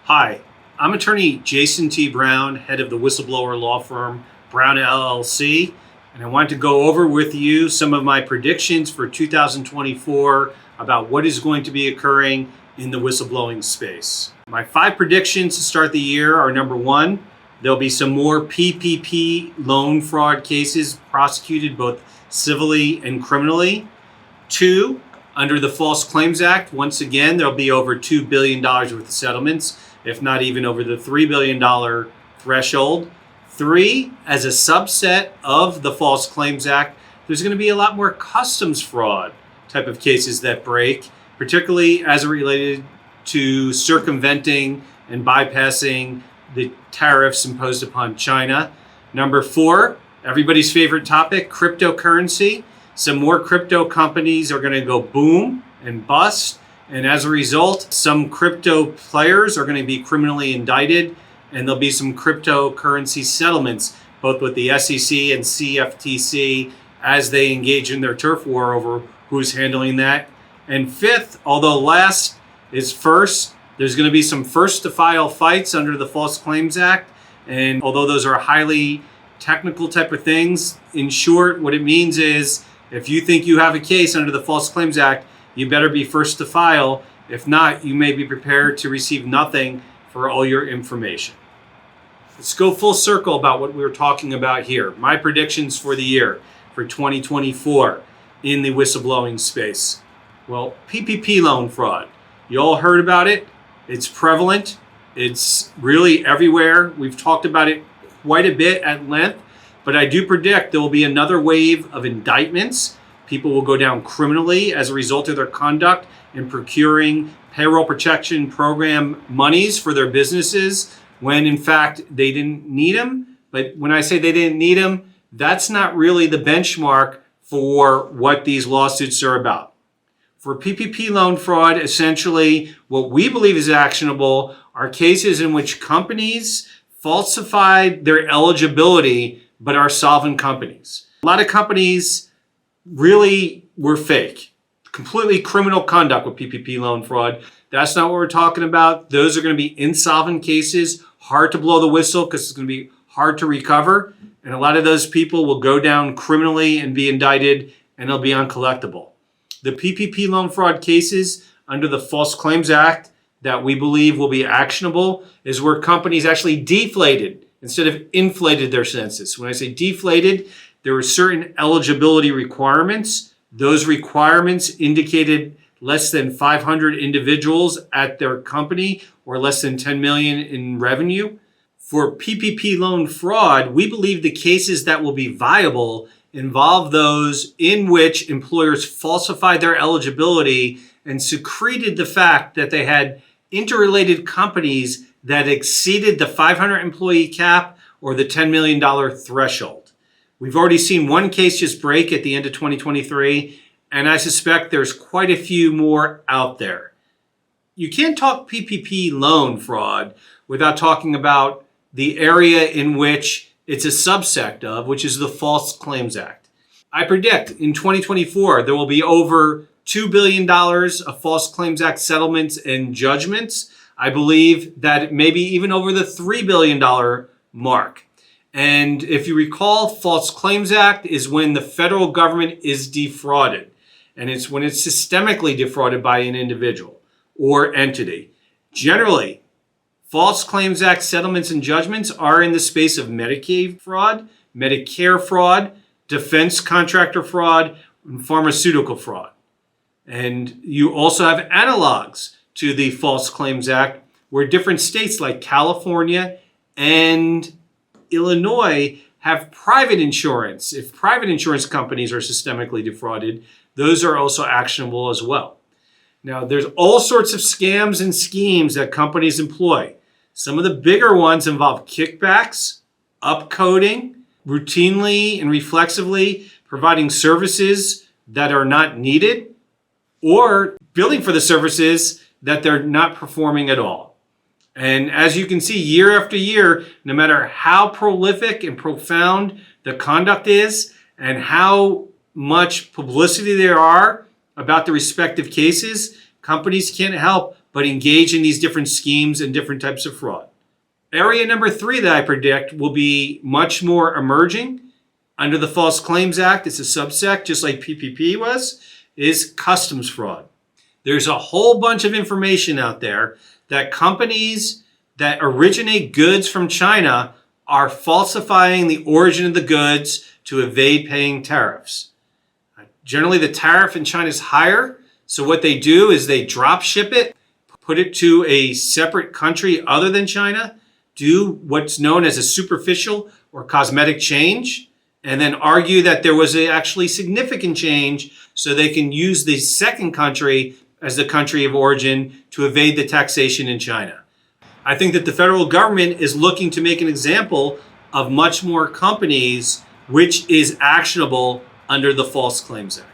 Hi, I'm attorney Jason T. Brown, head of the Whistleblower law firm Brown LLC, and I want to go over with you some of my predictions for 2024 about what is going to be occurring in the whistleblowing space. My 5 predictions to start the year are: number 1, there'll be some more PPP loan fraud cases prosecuted both civilly and criminally. 2, under the False Claims Act, once again, there'll be over $2 billion worth of settlements, if not even over the $3 billion threshold. 3, as a subset of the False Claims Act, there's going to be a lot more customs fraud type of cases that break, particularly as it related to circumventing and bypassing the tariffs imposed upon China. Number 4, everybody's favorite topic, cryptocurrency. Some more crypto companies are going to go boom and bust. And as a result, some crypto players are going to be criminally indicted, and there'll be some cryptocurrency settlements, both with the SEC and CFTC, as they engage in their turf war over who's handling that. And 5th, although last is first, there's going to be some first to file fights under the False Claims Act. And although those are highly technical type of things, in short, what it means is if you think you have a case under the False Claims Act, you better be first to file. If not, you may be prepared to receive nothing for all your information. Let's go full circle about what we were talking about here. My predictions for the year for 2024 in the whistleblowing space. Well, PPP loan fraud. You all heard about it. It's prevalent. It's really everywhere. We've talked about it quite a bit at length, but I do predict there will be another wave of indictments. People will go down criminally as a result of their conduct in procuring payroll protection program monies for their businesses when in fact they didn't need them. But when I say they didn't need them, that's not really the benchmark for what these lawsuits are about. For PPP loan fraud, essentially what we believe is actionable are cases in which companies falsified their eligibility but are solvent companies. A lot of companies really were fake. Completely criminal conduct with PPP loan fraud. That's not what we're talking about. Those are going to be insolvent cases, hard to blow the whistle because it's going to be hard to recover. And a lot of those people will go down criminally and be indicted, and they'll be uncollectible. The PPP loan fraud cases under the False Claims Act that we believe will be actionable is where companies actually deflated instead of inflated their census. When I say deflated, there were certain eligibility requirements. Those requirements indicated less than 500 individuals at their company or less than 10 million in revenue. For PPP loan fraud, we believe the cases that will be viable involve those in which employers falsified their eligibility and secreted the fact that they had interrelated companies that exceeded the 500 employee cap or the $10 million threshold. We've already seen one case just break at the end of 2023, and I suspect there's quite a few more out there. You can't talk PPP loan fraud without talking about the area in which it's a subsect of, which is the False Claims Act. I predict in 2024 there will be over $2 billion of False Claims Act settlements and judgments. I believe that maybe even over the $3 billion mark. And if you recall, False Claims Act is when the federal government is defrauded. And it's when it's systemically defrauded by an individual or entity. Generally, False Claims Act settlements and judgments are in the space of Medicaid fraud, Medicare fraud, defense contractor fraud, and pharmaceutical fraud. And you also have analogs to the False Claims Act where different states like California and Illinois have private insurance. If private insurance companies are systemically defrauded, those are also actionable as well. Now, there's all sorts of scams and schemes that companies employ. Some of the bigger ones involve kickbacks, upcoding, routinely and reflexively providing services that are not needed, or billing for the services that they're not performing at all. And as you can see, year after year, no matter how prolific and profound the conduct is and how much publicity there are about the respective cases, companies can't help but but engage in these different schemes and different types of fraud. Area number 3 that I predict will be much more emerging under the False Claims Act. It's a subsect, just like PPP was, is customs fraud. There's a whole bunch of information out there that companies that originate goods from China are falsifying the origin of the goods to evade paying tariffs. Generally, the tariff in China is higher, so what they do is they drop ship it, put it to a separate country other than China, do what's known as a superficial or cosmetic change, and then argue that there was actually significant change so they can use the second country as the country of origin to evade the taxation in China. I think that the federal government is looking to make an example of much more companies which is actionable under the False Claims Act.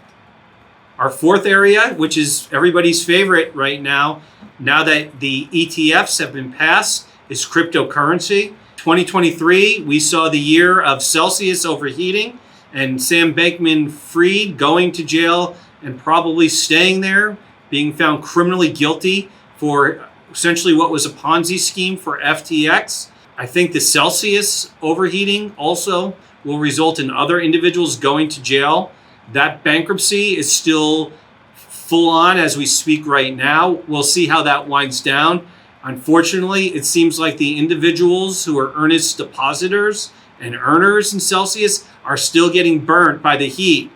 Our 4th area, which is everybody's favorite right now that the ETFs have been passed, is cryptocurrency. 2023, we saw the year of Celsius overheating and Sam Bankman-Fried going to jail and probably staying there, being found criminally guilty for essentially what was a Ponzi scheme for FTX. I think the Celsius overheating also will result in other individuals going to jail. That bankruptcy is still full on as we speak right now. We'll see how that winds down. Unfortunately, it seems like the individuals who are earnest depositors and earners in Celsius are still getting burnt by the heat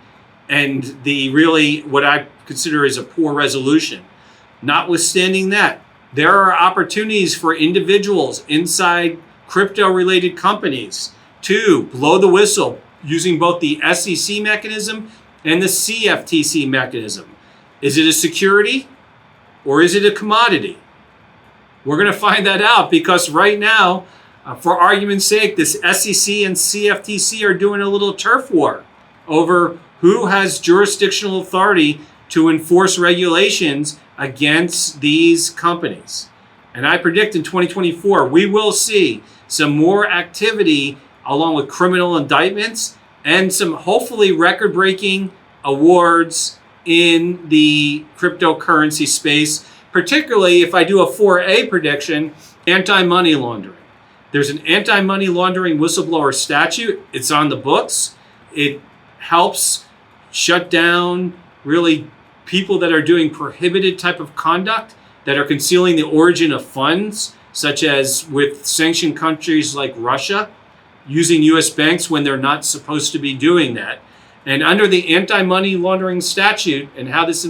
and the really what I consider is a poor resolution. Notwithstanding that, there are opportunities for individuals inside crypto-related companies to blow the whistle using both the SEC mechanism and the CFTC mechanism. Is it a security or is it a commodity? We're going to find that out because right now, for argument's sake, this SEC and CFTC are doing a little turf war over who has jurisdictional authority to enforce regulations against these companies. And I predict in 2024, we will see some more activity along with criminal indictments and some hopefully record-breaking awards in the cryptocurrency space, particularly if I do a 4A prediction, anti-money laundering. There's an anti-money laundering whistleblower statute. It's on the books. It helps shut down really people that are doing prohibited type of conduct, that are concealing the origin of funds, such as with sanctioned countries like Russia, using US banks when they're not supposed to be doing that. And under the anti-money laundering statute, and how this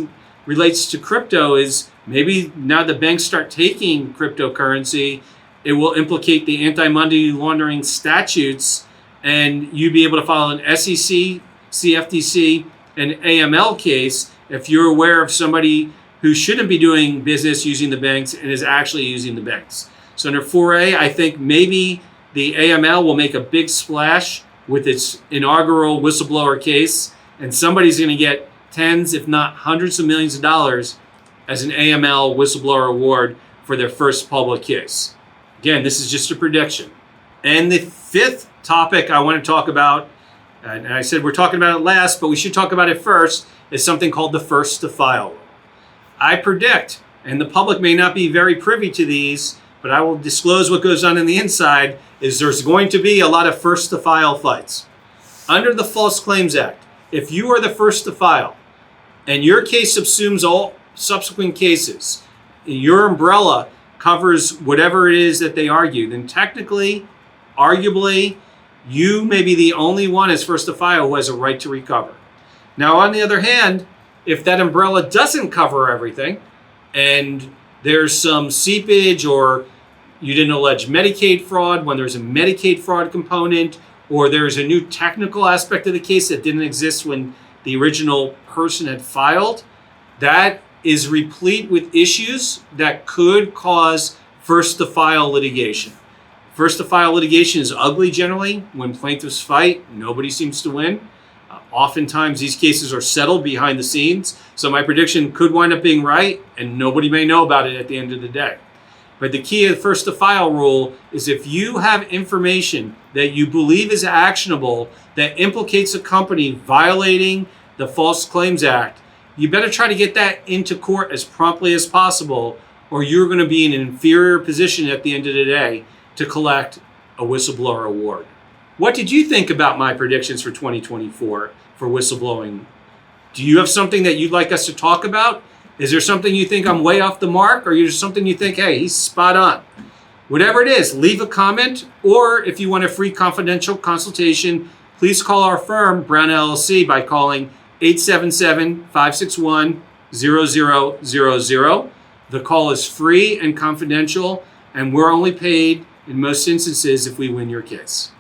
relates to crypto is maybe now the banks start taking cryptocurrency, it will implicate the anti-money laundering statutes, and you'd be able to file an SEC, CFTC, and AML case if you're aware of somebody who shouldn't be doing business using the banks and is actually using the banks. So under 4A, I think maybe the AML will make a big splash with its inaugural whistleblower case, and somebody's going to get tens, if not hundreds of millions of dollars as an AML whistleblower award for their first public case. Again, this is just a prediction. And the 5th topic I want to talk about, and I said we're talking about it last, but we should talk about it first, is something called the first to file rule. I predict, and the public may not be very privy to these, but I will disclose what goes on in the inside, is there's going to be a lot of first to file fights. Under the False Claims Act, if you are the first to file, and your case subsumes all subsequent cases, your umbrella covers whatever it is that they argue, then technically, arguably, you may be the only one as first to file who has a right to recover. Now, on the other hand, if that umbrella doesn't cover everything, and there's some seepage, or you didn't allege Medicaid fraud when there's a Medicaid fraud component, or there's a new technical aspect of the case that didn't exist when the original person had filed, that is replete with issues that could cause first to file litigation. First to file litigation is ugly generally. When plaintiffs fight, nobody seems to win. Oftentimes these cases are settled behind the scenes. So my prediction could wind up being right, and nobody may know about it at the end of the day. But the key of the first to file rule is if you have information that you believe is actionable that implicates a company violating the False Claims Act, you better try to get that into court as promptly as possible, or you're going to be in an inferior position at the end of the day to collect a whistleblower award. What did you think about my predictions for 2024 for whistleblowing? Do you have something that you'd like us to talk about? Is there something you think I'm way off the mark, or is there something you think, hey, he's spot on? Whatever it is, leave a comment, or if you want a free confidential consultation, please call our firm, Brown LLC, by calling 877-561-0000. The call is free and confidential, and we're only paid in most instances if we win your case.